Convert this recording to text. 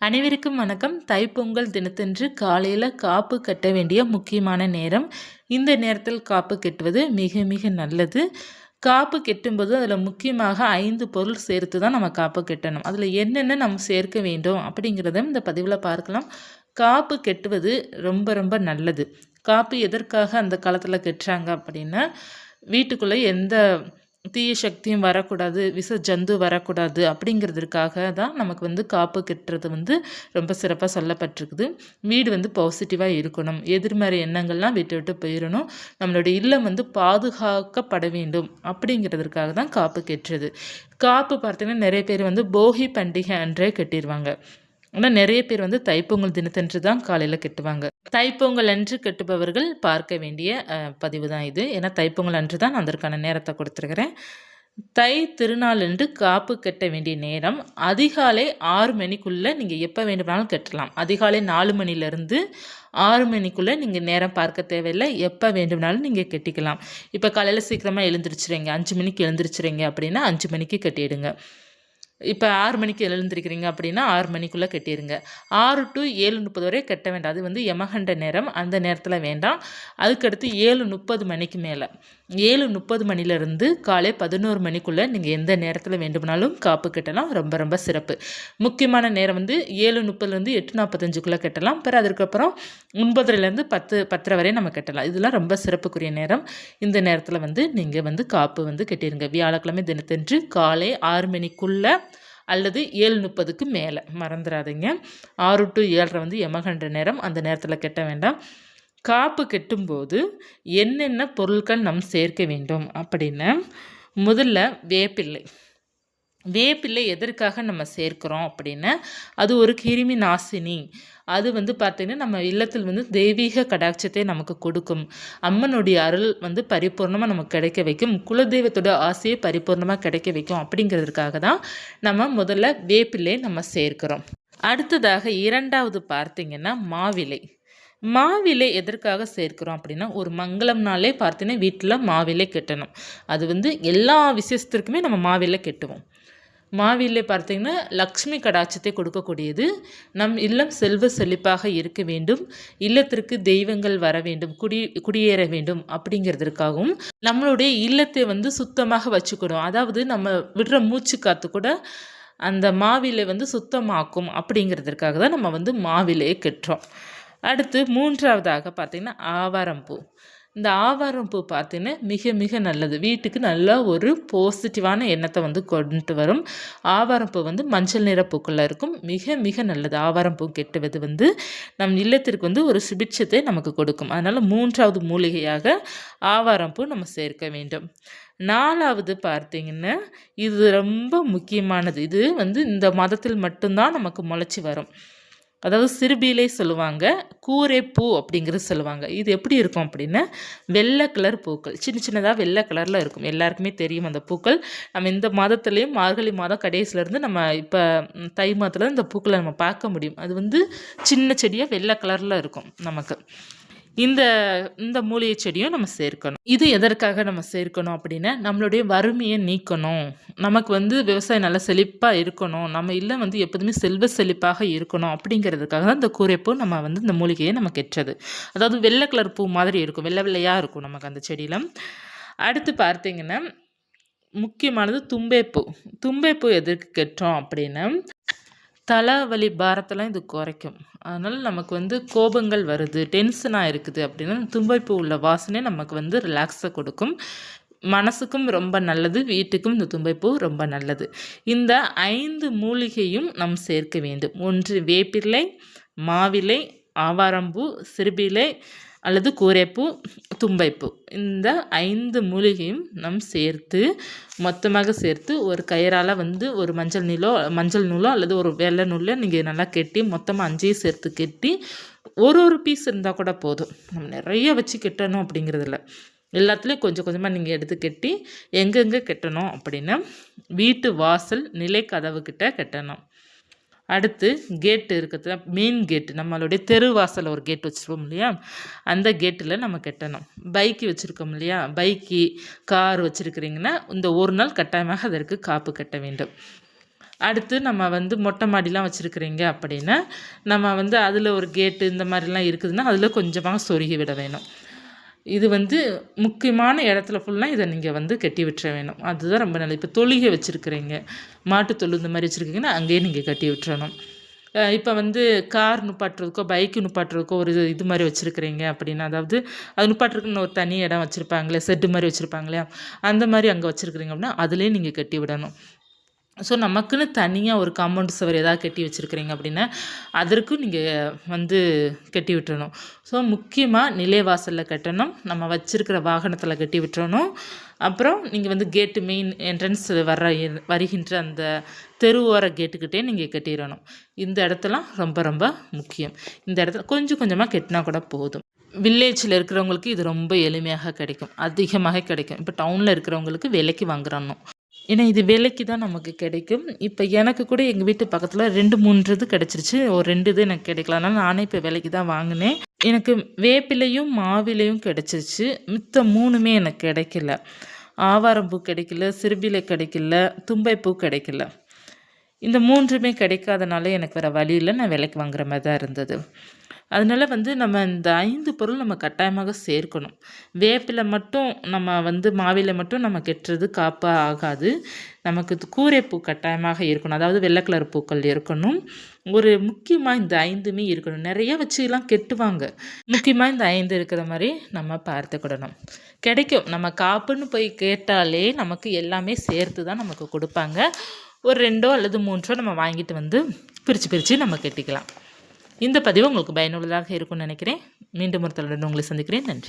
அனைவருக்கும் வணக்கம். தைப்பொங்கல் தினத்தன்று காலையில் காப்பு கட்ட வேண்டிய முக்கியமான நேரம். இந்த நேரத்தில் காப்பு கட்டுவது மிக மிக நல்லது. காப்பு கெட்டும்போது அதில் முக்கியமாக 5 பொருள் சேர்த்து தான் நம்ம காப்பு கட்டணும். அதில் என்னென்ன நம்ம சேர்க்க வேண்டும் அப்படிங்கிறத இந்த பதிவில் பார்க்கலாம். காப்பு கெட்டுவது ரொம்ப ரொம்ப நல்லது. காப்பு எதற்காக அந்த காலத்தில் கட்டுறாங்க அப்படின்னா, வீட்டுக்குள்ளே எந்த தீய சக்தியும் வரக்கூடாது, விஷ ஜந்து வரக்கூடாது அப்படிங்கிறதுக்காக தான் நமக்கு காப்பு கட்டுறது ரொம்ப சிறப்பாக சொல்லப்பட்டிருக்குது. வீடு பாசிட்டிவாக இருக்கணும், எதிர்மறை எண்ணங்கள்லாம் விட்டு விட்டு போயிடணும், நம்மளுடைய இல்லம் பாதுகாக்கப்பட வேண்டும் அப்படிங்கிறதுக்காக தான் காப்பு கட்டுறது. காப்பு பார்த்தீங்கன்னா நிறைய பேர் போகி பண்டிகை அன்றே கட்டிடுவாங்க. ஆனால் நிறைய பேர் தைப்பொங்கல் தினத்தன்று தான் காலையில் கட்டுவாங்க. தைப்பொங்கல் அன்று கட்டுபவர்கள் பார்க்க வேண்டிய பதிவு தான் இது. ஏன்னா தைப்பொங்கல் அன்று தான் நான் அதற்கான நேரத்தை கொடுத்துருக்குறேன். தை திருநாள் அன்று காப்பு கட்ட வேண்டிய நேரம் அதிகாலை 6 மணிக்குள்ளே நீங்கள் எப்போ வேண்டுமானாலும் கட்டலாம். அதிகாலை 4 மணிலேருந்து 6 மணிக்குள்ளே நீங்கள் நேரம் பார்க்க தேவையில்லை, எப்போ வேண்டுமானாலும் நீங்கள் கட்டிக்கலாம். இப்போ காலையில் சீக்கிரமாக எழுந்திரிச்சிடுங்க, 5 மணிக்கு எழுந்திரிச்சிடுங்க அப்படின்னா 5 மணிக்கு கட்டிடுங்க. இப்போ 6 மணிக்கு எழுந்திருக்கிறீங்க அப்படின்னா 6 மணிக்குள்ளே கட்டிடுங்க. 6 to 7:30 வரை கட்ட வேண்டாம். அது யமகண்ட நேரம், அந்த நேரத்தில் வேண்டாம். அதுக்கடுத்து 7:30 மணிக்கு மேலே 7:30 மணிலேருந்து காலை 11 மணிக்குள்ளே நீங்கள் எந்த நேரத்தில் வேண்டுமானாலும் காப்பு கட்டலாம். ரொம்ப ரொம்ப சிறப்பு. முக்கியமான நேரம் 7:30லேருந்து 8:45க்குள்ளே கட்டலாம். பிறகு அதுக்கப்புறம் 9:30லேருந்து 10:30 வரை நம்ம கட்டலாம். இதெல்லாம் ரொம்ப சிறப்புக்குரிய நேரம். இந்த நேரத்தில் நீங்கள் காப்பு கட்டிடுங்க. வியாழக்கிழமை தினத்தன்று காலை 6 மணிக்குள்ளே அல்லது 7:30க்கு மேலே மறந்துடாதீங்க. 6 to 7:30 யமகண்ட நேரம், அந்த நேரத்தில் கட்ட வேண்டாம். காப்பு கட்டும்போது என்னென்ன பொருட்கள் நம்ம சேர்க்க வேண்டும் அப்படின்னா, முதல்ல வேப்பிள்ளை. வேப்பிள்ளை எதற்காக நம்ம சேர்க்கிறோம் அப்படின்னா, அது ஒரு கிருமி நாசினி. அது பார்த்திங்கன்னா நம்ம இல்லத்தில் தெய்வீக கடாட்சத்தை நமக்கு கொடுக்கும். அம்மனுடைய அருள் பரிபூர்ணமாக நமக்கு கிடைக்க வைக்கும். குலதெய்வத்தோட ஆசையை பரிபூர்ணமாக கிடைக்க வைக்கும். அப்படிங்கிறதுக்காக தான் நம்ம முதல்ல வேப்பிள்ளை நம்ம சேர்க்கிறோம். அடுத்ததாக 2வது பார்த்திங்கன்னா மாவிலை. மாவிலை எதற்காக சேர்க்கிறோம் அப்படின்னா, ஒரு மங்களம் நாளே பார்த்தீங்கன்னா வீட்டில் மாவிலை கட்டணும். அது எல்லா விசேஷத்திற்குமே நம்ம மாவிலை கட்டுவோம். மாவிலை பார்த்திங்கன்னா லக்ஷ்மி கடாட்சத்தை கொடுக்கக்கூடியது. நம் இல்லம் செல்வ செழிப்பாக இருக்க வேண்டும், இல்லத்திற்கு தெய்வங்கள் வர வேண்டும், குடியேற வேண்டும் அப்படிங்கிறதுக்காகவும் நம்மளுடைய இல்லத்தை சுத்தமாக வச்சுக்கணும். அதாவது நம்ம விடுற மூச்சு காற்று கூட அந்த மாவிலை சுத்தமாக்கும் அப்படிங்கிறதுக்காக தான் நம்ம மாவிலையை கட்டுறோம். அடுத்து 3வதாக பார்த்திங்கன்னா ஆவாரம்பூ. இந்த ஆவாரம்பூ பார்த்திங்கன்னா மிக மிக நல்லது. வீட்டுக்கு நல்ல ஒரு பாசிட்டிவான எண்ணத்தை கொண்டு வரும். ஆவாரம்பூ மஞ்சள் நிற பூக்களில் இருக்கும். மிக மிக நல்லது. ஆவாரம்பூ கெட்டுவது நம் இல்லத்திற்கு ஒரு சுபிட்சத்தை நமக்கு கொடுக்கும். அதனால் 3வது மூலிகையாக ஆவாரம்பூ நம்ம சேர்க்க வேண்டும். 4வது பார்த்திங்கன்னா இது ரொம்ப முக்கியமானது. இது இந்த மதத்தில் மட்டும்தான் நமக்கு முளைச்சி வரும். அதாவது சிறுபீலை சொல்லுவாங்க, கூரைப்பூ அப்படிங்கிறது சொல்லுவாங்க. இது எப்படி இருக்கும் அப்படின்னா, வெள்ளை கலர் பூக்கள், சின்ன சின்னதாக வெள்ளை கலரில் இருக்கும். எல்லாருக்குமே தெரியும் அந்த பூக்கள். நம்ம இந்த மாதத்துலேயும் மார்கழி மாதம் கடைசிலேருந்து நம்ம இப்போ தை மாதத்தில் இந்த பூக்களை நம்ம பார்க்க முடியும். அது சின்ன செடியாக வெள்ளை கலரில் இருக்கும். நமக்கு இந்த மூலிகை செடியும் நம்ம சேர்க்கணும். இது எதற்காக நம்ம சேர்க்கணும் அப்படின்னா, நம்மளுடைய வறுமையை நீக்கணும், நமக்கு விவசாயம் நல்லா செழிப்பாக இருக்கணும், நம்ம இல்லம் எப்போதுமே செல்வ செழிப்பாக இருக்கணும் அப்படிங்கிறதுக்காக தான் இந்த கூரைப்பூ நம்ம இந்த மூலிகையை நம்ம கெட்டுறது. அதாவது வெள்ளை கலர் பூ மாதிரி இருக்கும், வெள்ளை வெள்ளையாக இருக்கும் நமக்கு அந்த செடியில். அடுத்து பார்த்திங்கன்னா முக்கியமானது தும்பைப்பூ. தும்பைப்பூ எதற்கு கெட்டோம் அப்படின்னா, தலைவலி பாரத்தெல்லாம் இது குறைக்கும். அதனால் நமக்கு கோபங்கள் வருது, டென்ஷனாக இருக்குது அப்படின்னா தும்பைப்பூ உள்ள வாசனை நமக்கு ரிலாக்ஸை கொடுக்கும். மனசுக்கும் ரொம்ப நல்லது, வீட்டுக்கும் இந்த தும்பைப்பூ ரொம்ப நல்லது. இந்த 5 மூலிகையும் நம் சேர்க்க வேண்டும். 1 வேப்பிலை, மாவிலை, ஆவாரம்பூ, சிறுபீலை அல்லது கூரைப்பூ, தும்பைப்பூ. இந்த 5 மூலிகையும் நம் சேர்த்து மொத்தமாக சேர்த்து ஒரு கயிறால் ஒரு மஞ்சள் நூலோ அல்லது ஒரு வெள்ளை நூலோ நீங்கள் நல்லா கெட்டி மொத்தமாக 5ஐயும் சேர்த்து கெட்டி ஒரு பீஸ் இருந்தால் கூட போதும். நம்ம நிறைய வச்சு கெட்டணும் அப்படிங்கிறதில்ல, எல்லாத்துலேயும் கொஞ்சம் கொஞ்சமாக நீங்கள் எடுத்து கெட்டி எங்கெங்கே கெட்டணும் அப்படின்னா, வீட்டு வாசல் நிலை கதவுக்கிட்ட கெட்டணும். அடுத்து கேட்டு இருக்கிறது, மெயின் கேட்டு, நம்மளுடைய தெரு வாசலில் ஒரு கேட் வச்சுருப்போம் இல்லையா, அந்த கேட்டில் நம்ம கட்டணும். பைக்கு வச்சுருக்கோம் இல்லையா, பைக்கு கார் வச்சுருக்கிறீங்கன்னா இந்த ஒரு நாள் கட்டாயமாக அதற்கு காப்பு கட்ட வேண்டும். அடுத்து நம்ம வந்து மொட்டை மாடிலாம் வச்சுருக்கிறீங்க அப்படின்னா நம்ம வந்து அதில் ஒரு கேட்டு இந்த மாதிரிலாம் இருக்குதுன்னா அதில் கொஞ்சமாக சொருகி விட வேணும். இது வந்து முக்கியமான இடத்துல ஃபுல்லாக இதை நீங்கள் வந்து கட்டி விட்டுற வேணும். அதுதான் ரொம்ப நல்லது. இப்போ தொழுகை வச்சுருக்கிறீங்க, மாட்டுத்தொழு இந்த மாதிரி வச்சுருக்கீங்கன்னா அங்கேயே நீங்கள் கட்டி விட்டுறணும். இப்போ வந்து கார் நுப்பாட்டுறதுக்கோ பைக்கு நுப்பாட்டுறதுக்கோ ஒரு இது மாதிரி வச்சுருக்கிறீங்க அப்படின்னா, அதாவது அது நுப்பாட்டுறதுக்குன்னு ஒரு தனி இடம் வச்சுருப்பாங்களே, செட்டு மாதிரி வச்சுருப்பாங்க இல்லையா, அந்த மாதிரி அங்கே வச்சுருக்கிறீங்க அப்படின்னா அதுலேயே நீங்கள் கட்டி விடணும். ஸோ நமக்குன்னு தனியாக ஒரு காம்பவுண்ட் சுவர் ஏதாவது கட்டி வச்சுருக்கிறீங்க அப்படின்னா அதற்கும் நீங்கள் வந்து கட்டி விட்டுறணும். ஸோ முக்கியமாக நிலைவாசலில் கட்டணும், நம்ம வச்சுருக்கிற வாகனத்தில் கட்டி விட்டுறணும். அப்புறம் நீங்கள் வந்து கேட்டு மெயின் என்ட்ரன்ஸ் வருகின்ற அந்த தெருவோர கேட்டுக்கிட்டே நீங்கள் கட்டிடணும். இந்த இடத்தெல்லாம் ரொம்ப ரொம்ப முக்கியம். இந்த இடத்துல கொஞ்சம் கொஞ்சமாக கட்டினா கூட போதும். வில்லேஜில் இருக்கிறவங்களுக்கு இது ரொம்ப எளிமையாக கிடைக்கும், அதிகமாக கிடைக்கும். இப்போ டவுனில் இருக்கிறவங்களுக்கு விலைக்கு வாங்குறணும். ஏன்னா இது விலைக்கு தான் நமக்கு கிடைக்கும். இப்போ எனக்கு கூட எங்கள் வீட்டு பக்கத்தில் 2, 3 இது கிடச்சிருச்சு. ஒரு 2 இது எனக்கு கிடைக்கல. அதனால் நானே இப்போ விலைக்கு தான் வாங்கினேன். எனக்கு வேப்பிலையும் மாவிலையும் கிடச்சிருச்சு. மித்த 3மே எனக்கு கிடைக்கல. ஆவாரம்பூ கிடைக்கல, சிறுபிலை கிடைக்கல, தும்பைப்பூ கிடைக்கல. இந்த 3மே கிடைக்காதனால எனக்கு வேறு வழி இல்லை, நான் விலைக்கு வாங்குற மாதிரி தான் இருந்தது. அதனால வந்து நம்ம இந்த 5 பொருள் நம்ம கட்டாயமாக சேர்க்கணும். வேப்பிலை மட்டும் நம்ம வந்து மாவிலை மட்டும் நம்ம கெட்டுறது காப்பாக ஆகாது. நமக்கு கூரைப்பூ கட்டாயமாக இருக்கணும், அதாவது வெள்ளை கலர் பூக்கள் இருக்கணும். ஒரு முக்கியமாக இந்த 5மே இருக்கணும். நிறைய வச்சுலாம் கெட்டுவாங்க. முக்கியமாக இந்த 5 இருக்கிற மாதிரி நம்ம பார்த்துக்கிடணும். கிடைக்கும், நம்ம காப்புன்னு போய் கேட்டாலே நமக்கு எல்லாமே சேர்த்து தான் நமக்கு கொடுப்பாங்க. ஒரு 2 அல்லது 3 நம்ம வாங்கிட்டு வந்து பிரித்து நம்ம கட்டிக்கலாம். இந்த பதிவு உங்களுக்கு பயனுள்ளதாக இருக்கும்னு நினைக்கிறேன். மீண்டும் ஒரு தலைவருடன் உங்களை சந்திக்கிறேன். நன்றி.